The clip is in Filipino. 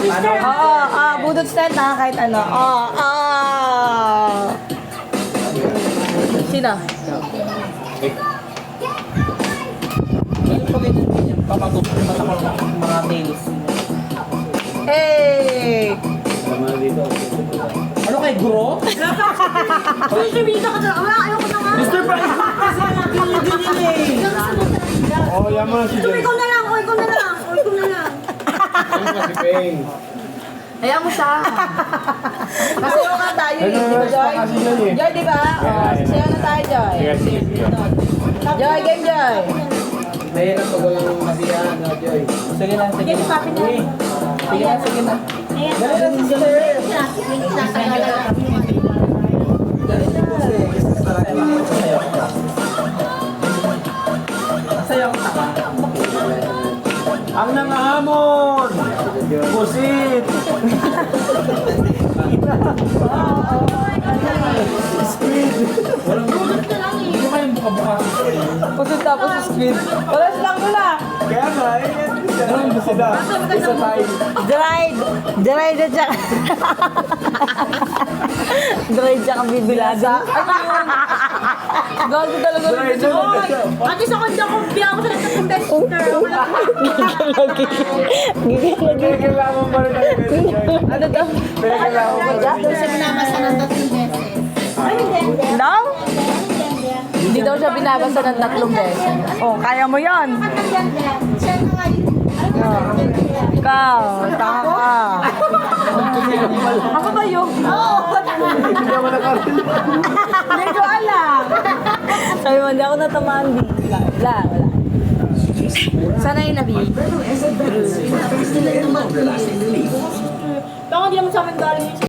Oo, budot stand na kahit ano. Sino? Mga nails. Hey! Ano kay Guro? Kumita ka na. Ayoko na nga. Mr. Price kasi ganyan eh. Oh, yan mo na si Jen. Ikaw na lang. Ikaw na lang. Ikaw na lang. Yan mo si Peng. Ayaw mo siya. Kasi yung nga tayo eh, di ba Joy? Kasi yan eh. Joy, di ba? Sayo na tayo, Joy. Sige, sige, sige. Joy, game Joy. Mahirap pag walang kasiyahan, no, Joy? Sige na, sige na. Sige na, sige na. Ayan. Dali na, sister. Sayaw ka ba? Ang nangahamon! Pusit! Walang hindi kayong buka-buka. Pusod tapos sa squid. Wala silang gula. Kaya nga, sila. Isa tayo. Dried. Dried at saka. Dried tsaka bibilaga. Ano yun? Gago talaga. Ate sa kanya ko, biya ako sa lahat ng best sister. Kailangan pa rin tayo. Ano daw? Kailangan pa rin. Doon siya binabasa ng 3 beses. Ay, hindi. Daw? Hindi daw siya binabasa ng 3 beses. Oh, kaya mo yon. Siya na nga yun. Ikaw, tama ka. Ako ba yun? Oo, Hindi naman nakaroon. Medyo alam. Sabi mo, hindi ako natamaan di. Wala. Sana yung nabi. Baka hindi naman sa amin galing yun.